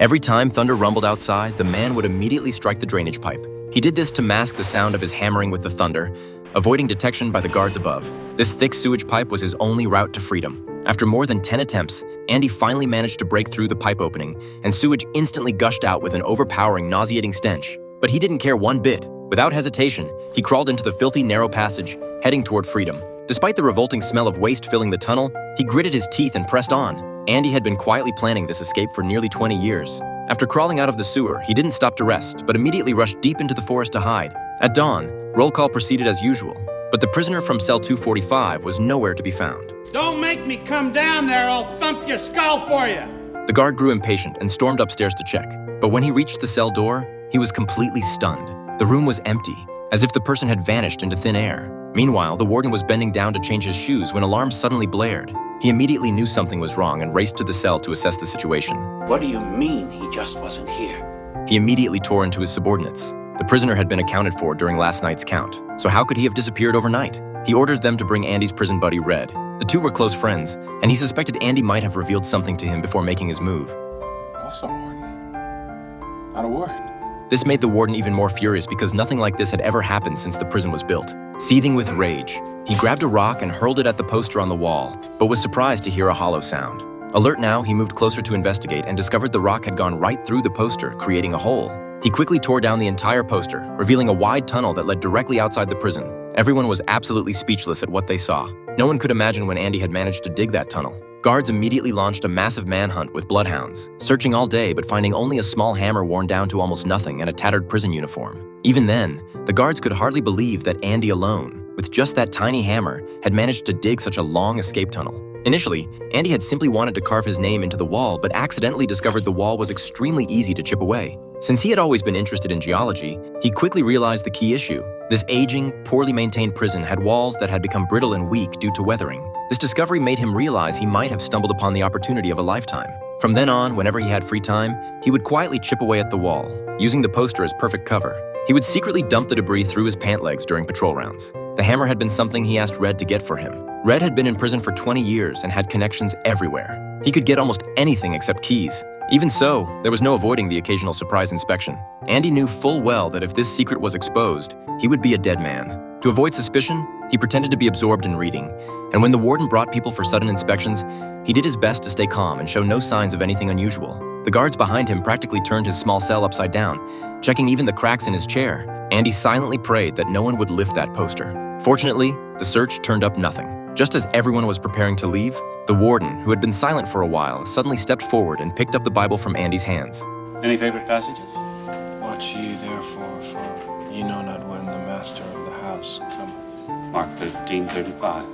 Every time thunder rumbled outside, the man would immediately strike the drainage pipe. He did this to mask the sound of his hammering with the thunder, avoiding detection by the guards above. This thick sewage pipe was his only route to freedom. After more than 10 attempts, Andy finally managed to break through the pipe opening, and sewage instantly gushed out with an overpowering, nauseating stench. But he didn't care one bit. Without hesitation, he crawled into the filthy, narrow passage, heading toward freedom. Despite the revolting smell of waste filling the tunnel, he gritted his teeth and pressed on. Andy had been quietly planning this escape for nearly 20 years. After crawling out of the sewer, he didn't stop to rest, but immediately rushed deep into the forest to hide. At dawn, roll call proceeded as usual, but the prisoner from cell 245 was nowhere to be found. Don't make me come down there, I'll thump your skull for you! The guard grew impatient and stormed upstairs to check, but when he reached the cell door, he was completely stunned. The room was empty, as if the person had vanished into thin air. Meanwhile, the warden was bending down to change his shoes when alarms suddenly blared. He immediately knew something was wrong and raced to the cell to assess the situation. What do you mean he just wasn't here? He immediately tore into his subordinates. The prisoner had been accounted for during last night's count, so how could he have disappeared overnight? He ordered them to bring Andy's prison buddy, Red. The two were close friends, and he suspected Andy might have revealed something to him before making his move. Also, Warden. Not a word. This made the warden even more furious because nothing like this had ever happened since the prison was built. Seething with rage, he grabbed a rock and hurled it at the poster on the wall, but was surprised to hear a hollow sound. Alert now, he moved closer to investigate and discovered the rock had gone right through the poster, creating a hole. He quickly tore down the entire poster, revealing a wide tunnel that led directly outside the prison. Everyone was absolutely speechless at what they saw. No one could imagine when Andy had managed to dig that tunnel. Guards immediately launched a massive manhunt with bloodhounds, searching all day but finding only a small hammer worn down to almost nothing and a tattered prison uniform. Even then, the guards could hardly believe that Andy alone, with just that tiny hammer, had managed to dig such a long escape tunnel. Initially, Andy had simply wanted to carve his name into the wall but accidentally discovered the wall was extremely easy to chip away. Since he had always been interested in geology, he quickly realized the key issue. This aging, poorly maintained prison had walls that had become brittle and weak due to weathering. This discovery made him realize he might have stumbled upon the opportunity of a lifetime. From then on, whenever he had free time, he would quietly chip away at the wall, using the poster as perfect cover. He would secretly dump the debris through his pant legs during patrol rounds. The hammer had been something he asked Red to get for him. Red had been in prison for 20 years and had connections everywhere. He could get almost anything except keys. Even so, there was no avoiding the occasional surprise inspection. Andy knew full well that if this secret was exposed, he would be a dead man. To avoid suspicion, he pretended to be absorbed in reading, and when the warden brought people for sudden inspections, he did his best to stay calm and show no signs of anything unusual. The guards behind him practically turned his small cell upside down, checking even the cracks in his chair. Andy silently prayed that no one would lift that poster. Fortunately, the search turned up nothing. Just as everyone was preparing to leave, the warden, who had been silent for a while, suddenly stepped forward and picked up the Bible from Andy's hands. Any favorite passages? Watch ye therefore, for ye know not when the master of the house cometh. Mark 13:35.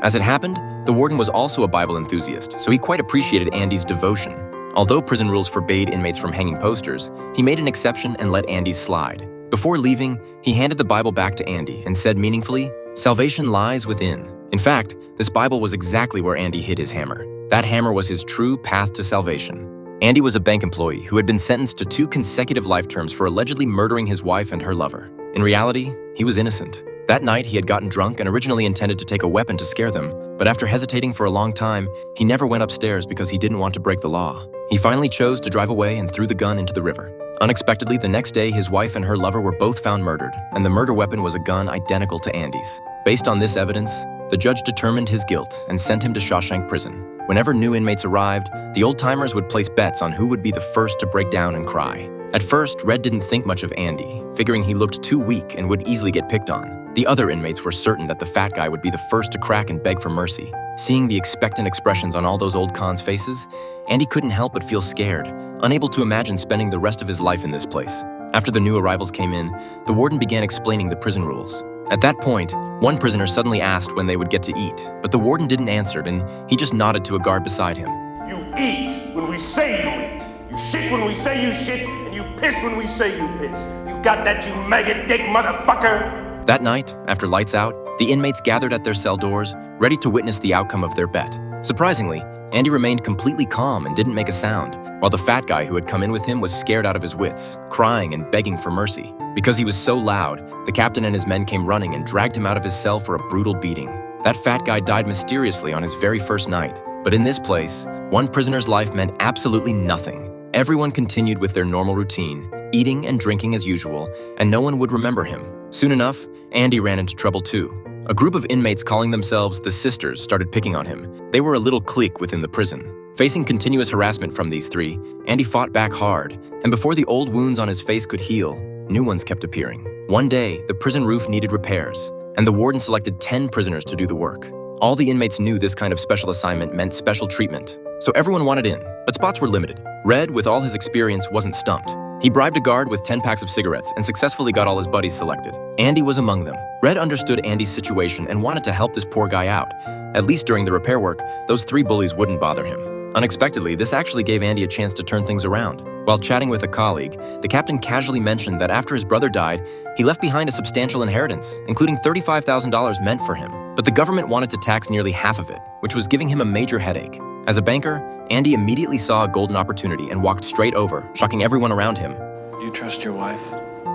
As it happened, the warden was also a Bible enthusiast, so he quite appreciated Andy's devotion. Although prison rules forbade inmates from hanging posters, he made an exception and let Andy slide. Before leaving, he handed the Bible back to Andy and said meaningfully, "Salvation lies within." In fact, this Bible was exactly where Andy hid his hammer. That hammer was his true path to salvation. Andy was a bank employee who had been sentenced to 2 consecutive life terms for allegedly murdering his wife and her lover. In reality, he was innocent. That night, he had gotten drunk and originally intended to take a weapon to scare them, but after hesitating for a long time, he never went upstairs because he didn't want to break the law. He finally chose to drive away and threw the gun into the river. Unexpectedly, the next day, his wife and her lover were both found murdered, and the murder weapon was a gun identical to Andy's. Based on this evidence, the judge determined his guilt and sent him to Shawshank Prison. Whenever new inmates arrived, the old-timers would place bets on who would be the first to break down and cry. At first, Red didn't think much of Andy, figuring he looked too weak and would easily get picked on. The other inmates were certain that the fat guy would be the first to crack and beg for mercy. Seeing the expectant expressions on all those old cons' faces, Andy couldn't help but feel scared, unable to imagine spending the rest of his life in this place. After the new arrivals came in, the warden began explaining the prison rules. At that point, one prisoner suddenly asked when they would get to eat, but the warden didn't answer and he just nodded to a guard beside him. You eat when we say you eat. You shit when we say you shit, and you piss when we say you piss. You got that, you maggot dick motherfucker? That night, after lights out, the inmates gathered at their cell doors, ready to witness the outcome of their bet. Surprisingly, Andy remained completely calm and didn't make a sound, while the fat guy who had come in with him was scared out of his wits, crying and begging for mercy. Because he was so loud, the captain and his men came running and dragged him out of his cell for a brutal beating. That fat guy died mysteriously on his very first night. But in this place, one prisoner's life meant absolutely nothing. Everyone continued with their normal routine, eating and drinking as usual, and no one would remember him. Soon enough, Andy ran into trouble too. A group of inmates calling themselves the Sisters started picking on him. They were a little clique within the prison. Facing continuous harassment from these three, Andy fought back hard, and before the old wounds on his face could heal, new ones kept appearing. One day, the prison roof needed repairs, and the warden selected 10 prisoners to do the work. All the inmates knew this kind of special assignment meant special treatment, so everyone wanted in, but spots were limited. Red, with all his experience, wasn't stumped. He bribed a guard with 10 packs of cigarettes and successfully got all his buddies selected. Andy was among them. Red understood Andy's situation and wanted to help this poor guy out. At least during the repair work, those 3 bullies wouldn't bother him. Unexpectedly, this actually gave Andy a chance to turn things around. While chatting with a colleague, the captain casually mentioned that after his brother died, he left behind a substantial inheritance, including $35,000 meant for him. But the government wanted to tax nearly half of it, which was giving him a major headache. As a banker, Andy immediately saw a golden opportunity and walked straight over, shocking everyone around him. Do you trust your wife?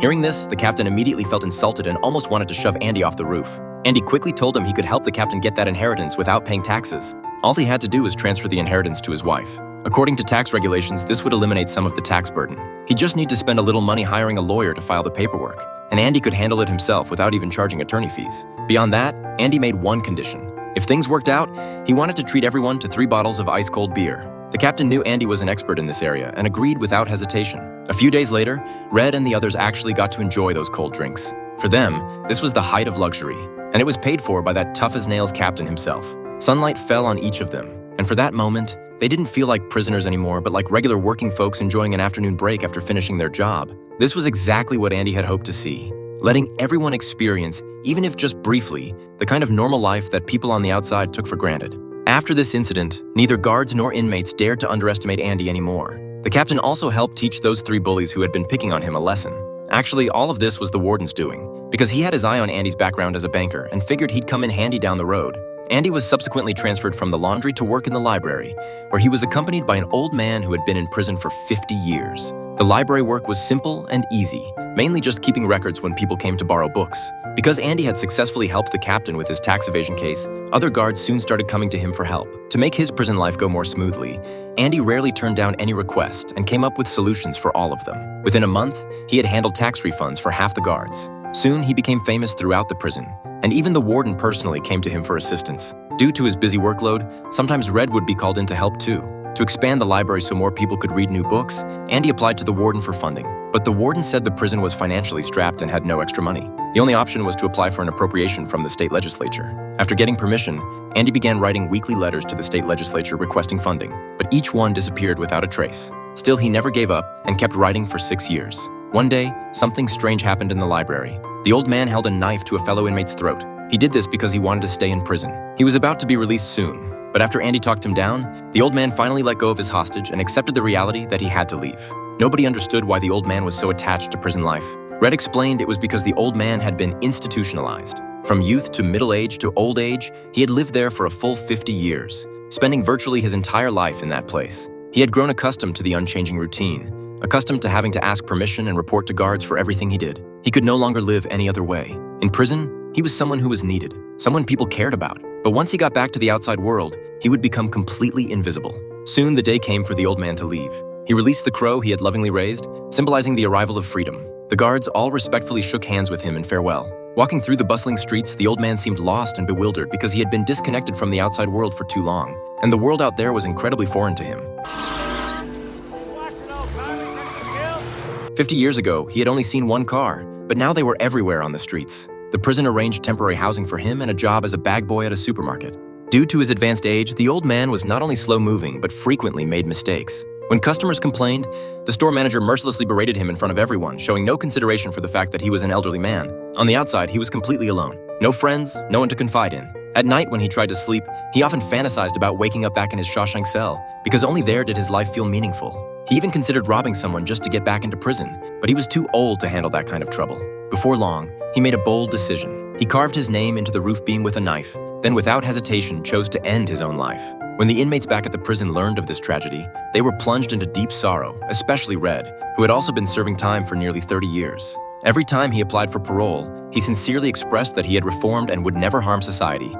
Hearing this, the captain immediately felt insulted and almost wanted to shove Andy off the roof. Andy quickly told him he could help the captain get that inheritance without paying taxes. All he had to do was transfer the inheritance to his wife. According to tax regulations, this would eliminate some of the tax burden. He'd just need to spend a little money hiring a lawyer to file the paperwork, and Andy could handle it himself without even charging attorney fees. Beyond that, Andy made one condition. If things worked out, he wanted to treat everyone to 3 bottles of ice-cold beer. The captain knew Andy was an expert in this area and agreed without hesitation. A few days later, Red and the others actually got to enjoy those cold drinks. For them, this was the height of luxury, and it was paid for by that tough-as-nails captain himself. Sunlight fell on each of them, and for that moment, they didn't feel like prisoners anymore, but like regular working folks enjoying an afternoon break after finishing their job. This was exactly what Andy had hoped to see, letting everyone experience, even if just briefly, the kind of normal life that people on the outside took for granted. After this incident, neither guards nor inmates dared to underestimate Andy anymore. The captain also helped teach those 3 bullies who had been picking on him a lesson. Actually, all of this was the warden's doing, because he had his eye on Andy's background as a banker and figured he'd come in handy down the road. Andy was subsequently transferred from the laundry to work in the library, where he was accompanied by an old man who had been in prison for 50 years. The library work was simple and easy, mainly just keeping records when people came to borrow books. Because Andy had successfully helped the captain with his tax evasion case, other guards soon started coming to him for help. To make his prison life go more smoothly, Andy rarely turned down any request and came up with solutions for all of them. Within a month, he had handled tax refunds for half the guards. Soon, he became famous throughout the prison, and even the warden personally came to him for assistance. Due to his busy workload, sometimes Red would be called in to help too. To expand the library so more people could read new books, Andy applied to the warden for funding. But the warden said the prison was financially strapped and had no extra money. The only option was to apply for an appropriation from the state legislature. After getting permission, Andy began writing weekly letters to the state legislature requesting funding, but each one disappeared without a trace. Still, he never gave up and kept writing for 6 years. One day, something strange happened in the library. The old man held a knife to a fellow inmate's throat. He did this because he wanted to stay in prison. He was about to be released soon, but after Andy talked him down, the old man finally let go of his hostage and accepted the reality that he had to leave. Nobody understood why the old man was so attached to prison life. Red explained it was because the old man had been institutionalized. From youth to middle age to old age, he had lived there for a full 50 years, spending virtually his entire life in that place. He had grown accustomed to the unchanging routine, accustomed to having to ask permission and report to guards for everything he did. He could no longer live any other way. In prison, he was someone who was needed, someone people cared about. But once he got back to the outside world, he would become completely invisible. Soon the day came for the old man to leave. He released the crow he had lovingly raised, symbolizing the arrival of freedom. The guards all respectfully shook hands with him in farewell. Walking through the bustling streets, the old man seemed lost and bewildered because he had been disconnected from the outside world for too long, and the world out there was incredibly foreign to him. 50 years ago, he had only seen one car, but now they were everywhere on the streets. The prison arranged temporary housing for him and a job as a bag boy at a supermarket. Due to his advanced age, the old man was not only slow-moving, but frequently made mistakes. When customers complained, the store manager mercilessly berated him in front of everyone, showing no consideration for the fact that he was an elderly man. On the outside, he was completely alone. No friends, no one to confide in. At night, when he tried to sleep, he often fantasized about waking up back in his Shawshank cell, because only there did his life feel meaningful. He even considered robbing someone just to get back into prison, but he was too old to handle that kind of trouble. Before long, he made a bold decision. He carved his name into the roof beam with a knife, then without hesitation chose to end his own life. When the inmates back at the prison learned of this tragedy, they were plunged into deep sorrow, especially Red, who had also been serving time for nearly 30 years. Every time he applied for parole, he sincerely expressed that he had reformed and would never harm society,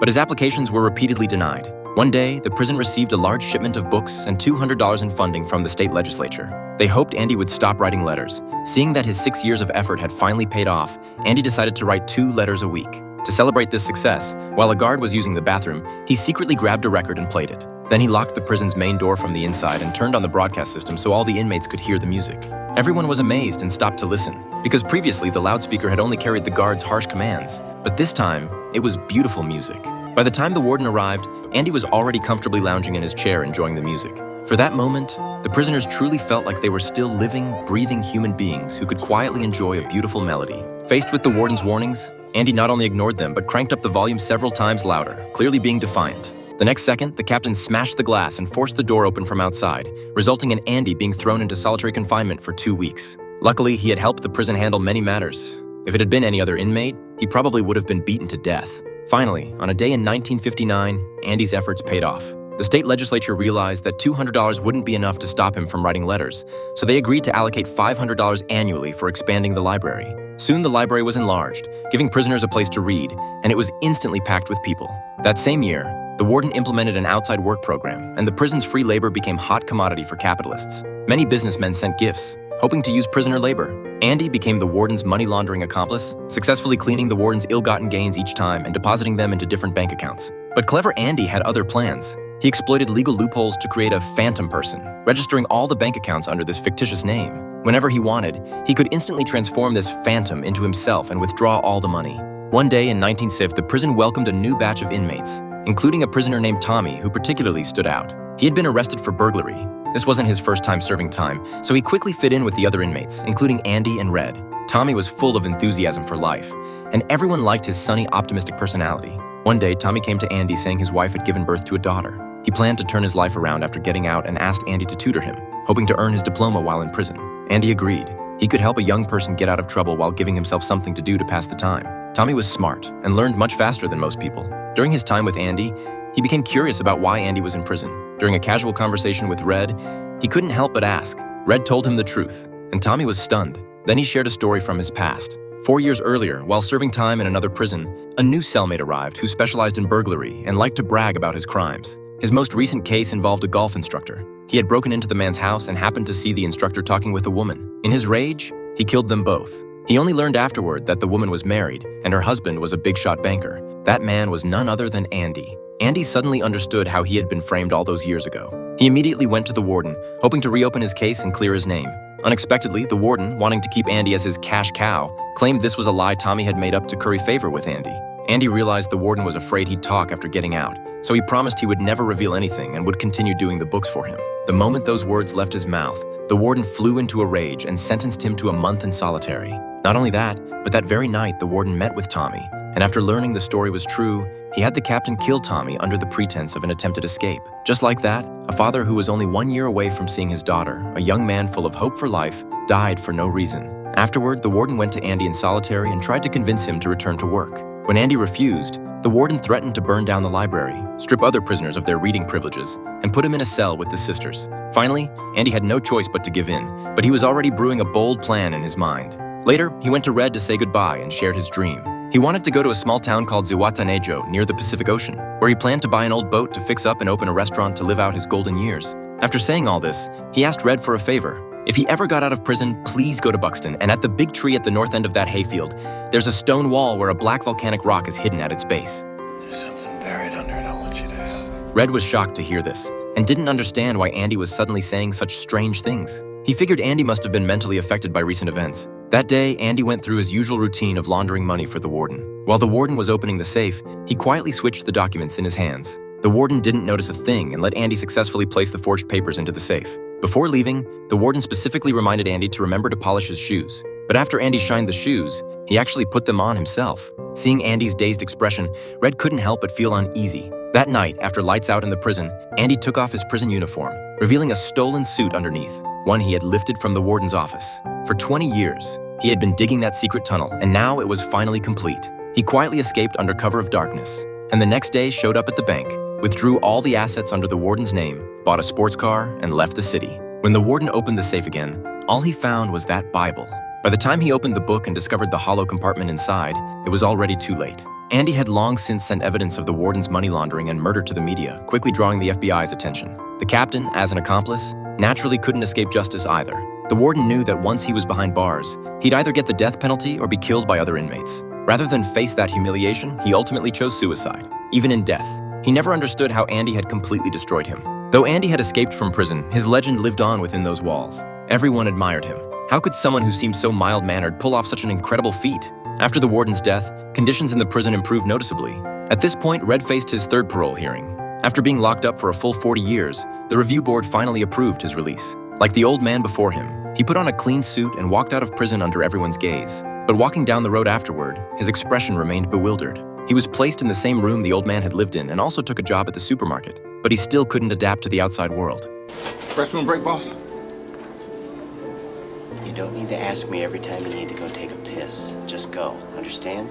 but his applications were repeatedly denied. One day, the prison received a large shipment of books and $200 in funding from the state legislature. They hoped Andy would stop writing letters. Seeing that his 6 years of effort had finally paid off, Andy decided to write 2 letters a week. To celebrate this success, while a guard was using the bathroom, he secretly grabbed a record and played it. Then he locked the prison's main door from the inside and turned on the broadcast system so all the inmates could hear the music. Everyone was amazed and stopped to listen, because previously the loudspeaker had only carried the guard's harsh commands. But this time, it was beautiful music. By the time the warden arrived, Andy was already comfortably lounging in his chair enjoying the music. For that moment, the prisoners truly felt like they were still living, breathing human beings who could quietly enjoy a beautiful melody. Faced with the warden's warnings, Andy not only ignored them but cranked up the volume several times louder, clearly being defiant. The next second, the captain smashed the glass and forced the door open from outside, resulting in Andy being thrown into solitary confinement for 2 weeks. Luckily, he had helped the prison handle many matters. If it had been any other inmate, he probably would have been beaten to death. Finally, on a day in 1959, Andy's efforts paid off. The state legislature realized that $200 wouldn't be enough to stop him from writing letters, so they agreed to allocate $500 annually for expanding the library. Soon the library was enlarged, giving prisoners a place to read, and it was instantly packed with people. That same year, the warden implemented an outside work program, and the prison's free labor became hot commodity for capitalists. Many businessmen sent gifts, hoping to use prisoner labor. Andy became the warden's money laundering accomplice, successfully cleaning the warden's ill-gotten gains each time and depositing them into different bank accounts. But clever Andy had other plans. He exploited legal loopholes to create a phantom person, registering all the bank accounts under this fictitious name. Whenever he wanted, he could instantly transform this phantom into himself and withdraw all the money. One day in 1960, the prison welcomed a new batch of inmates, including a prisoner named Tommy who particularly stood out. He had been arrested for burglary. This wasn't his first time serving time, so he quickly fit in with the other inmates, including Andy and Red. Tommy was full of enthusiasm for life, and everyone liked his sunny, optimistic personality. One day, Tommy came to Andy saying his wife had given birth to a daughter. He planned to turn his life around after getting out and asked Andy to tutor him, hoping to earn his diploma while in prison. Andy agreed. He could help a young person get out of trouble while giving himself something to do to pass the time. Tommy was smart and learned much faster than most people. During his time with Andy, he became curious about why Andy was in prison. During a casual conversation with Red, he couldn't help but ask. Red told him the truth, and Tommy was stunned. Then he shared a story from his past. 4 years earlier, while serving time in another prison, a new cellmate arrived who specialized in burglary and liked to brag about his crimes. His most recent case involved a golf instructor. He had broken into the man's house and happened to see the instructor talking with a woman. In his rage, he killed them both. He only learned afterward that the woman was married and her husband was a big-shot banker. That man was none other than Andy. Andy suddenly understood how he had been framed all those years ago. He immediately went to the warden, hoping to reopen his case and clear his name. Unexpectedly, the warden, wanting to keep Andy as his cash cow, claimed this was a lie Tommy had made up to curry favor with Andy. Andy realized the warden was afraid he'd talk after getting out, so he promised he would never reveal anything and would continue doing the books for him. The moment those words left his mouth, the warden flew into a rage and sentenced him to a month in solitary. Not only that, but that very night the warden met with Tommy, and after learning the story was true, he had the captain kill Tommy under the pretense of an attempted escape. Just like that, a father who was only 1 year away from seeing his daughter, a young man full of hope for life, died for no reason. Afterward, the warden went to Andy in solitary and tried to convince him to return to work. When Andy refused, the warden threatened to burn down the library, strip other prisoners of their reading privileges, and put him in a cell with the sisters. Finally, Andy had no choice but to give in, but he was already brewing a bold plan in his mind. Later, he went to Red to say goodbye and shared his dream. He wanted to go to a small town called Zihuatanejo near the Pacific Ocean, where he planned to buy an old boat to fix up and open a restaurant to live out his golden years. After saying all this, he asked Red for a favor. If he ever got out of prison, please go to Buxton, and at the big tree at the north end of that hayfield, there's a stone wall where a black volcanic rock is hidden at its base. There's something buried under it I want you to have. Red was shocked to hear this, and didn't understand why Andy was suddenly saying such strange things. He figured Andy must have been mentally affected by recent events. That day, Andy went through his usual routine of laundering money for the warden. While the warden was opening the safe, he quietly switched the documents in his hands. The warden didn't notice a thing and let Andy successfully place the forged papers into the safe. Before leaving, the warden specifically reminded Andy to remember to polish his shoes. But after Andy shined the shoes, he actually put them on himself. Seeing Andy's dazed expression, Red couldn't help but feel uneasy. That night, after lights out in the prison, Andy took off his prison uniform, revealing a stolen suit underneath, one he had lifted from the warden's office. For 20 years, he had been digging that secret tunnel, and now it was finally complete. He quietly escaped under cover of darkness, and the next day showed up at the bank, withdrew all the assets under the warden's name, bought a sports car, and left the city. When the warden opened the safe again, all he found was that Bible. By the time he opened the book and discovered the hollow compartment inside, it was already too late. Andy had long since sent evidence of the warden's money laundering and murder to the media, quickly drawing the FBI's attention. The captain, as an accomplice, naturally couldn't escape justice either. The warden knew that once he was behind bars, he'd either get the death penalty or be killed by other inmates. Rather than face that humiliation, he ultimately chose suicide, even in death. He never understood how Andy had completely destroyed him. Though Andy had escaped from prison, his legend lived on within those walls. Everyone admired him. How could someone who seemed so mild-mannered pull off such an incredible feat? After the warden's death, conditions in the prison improved noticeably. At this point, Red faced his third parole hearing. After being locked up for a full 40 years, the review board finally approved his release. Like the old man before him, he put on a clean suit and walked out of prison under everyone's gaze. But walking down the road afterward, his expression remained bewildered. He was placed in the same room the old man had lived in and also took a job at the supermarket, but he still couldn't adapt to the outside world. Restroom break, boss? You don't need to ask me every time you need to go take a piss. Just go, understand?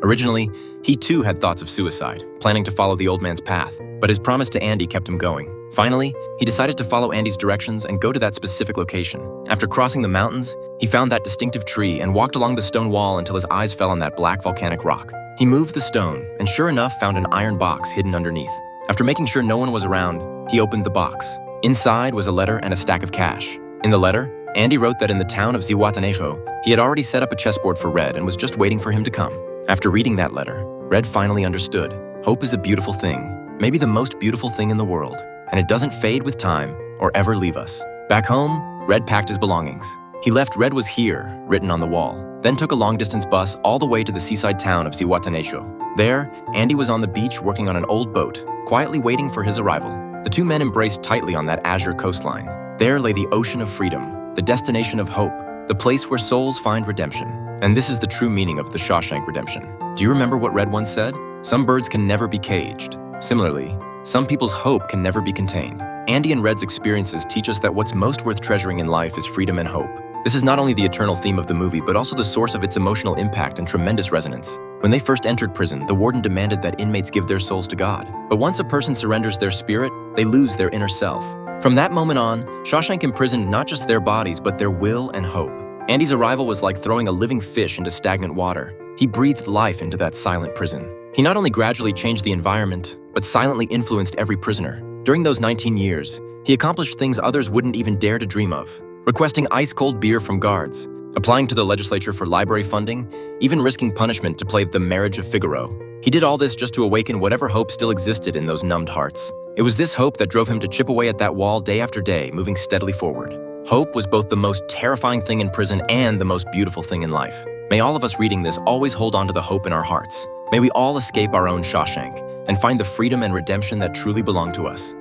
Originally, he too had thoughts of suicide, planning to follow the old man's path, but his promise to Andy kept him going. Finally, he decided to follow Andy's directions and go to that specific location. After crossing the mountains, he found that distinctive tree and walked along the stone wall until his eyes fell on that black volcanic rock. He moved the stone and sure enough found an iron box hidden underneath. After making sure no one was around, he opened the box. Inside was a letter and a stack of cash. In the letter, Andy wrote that in the town of Zihuatanejo, he had already set up a chessboard for Red and was just waiting for him to come. After reading that letter, Red finally understood. Hope is a beautiful thing, maybe the most beautiful thing in the world, and it doesn't fade with time or ever leave us. Back home, Red packed his belongings. He left "Red was here" written on the wall, then took a long-distance bus all the way to the seaside town of Zihuatanejo. There, Andy was on the beach working on an old boat, quietly waiting for his arrival. The two men embraced tightly on that azure coastline. There lay the ocean of freedom, the destination of hope, the place where souls find redemption. And this is the true meaning of the Shawshank Redemption. Do you remember what Red once said? Some birds can never be caged. Similarly, some people's hope can never be contained. Andy and Red's experiences teach us that what's most worth treasuring in life is freedom and hope. This is not only the eternal theme of the movie, but also the source of its emotional impact and tremendous resonance. When they first entered prison, the warden demanded that inmates give their souls to God. But once a person surrenders their spirit, they lose their inner self. From that moment on, Shawshank imprisoned not just their bodies, but their will and hope. Andy's arrival was like throwing a living fish into stagnant water. He breathed life into that silent prison. He not only gradually changed the environment, but silently influenced every prisoner. During those 19 years, he accomplished things others wouldn't even dare to dream of. Requesting ice-cold beer from guards, applying to the legislature for library funding, even risking punishment to play The Marriage of Figaro. He did all this just to awaken whatever hope still existed in those numbed hearts. It was this hope that drove him to chip away at that wall day after day, moving steadily forward. Hope was both the most terrifying thing in prison and the most beautiful thing in life. May all of us reading this always hold on to the hope in our hearts. May we all escape our own Shawshank and find the freedom and redemption that truly belong to us.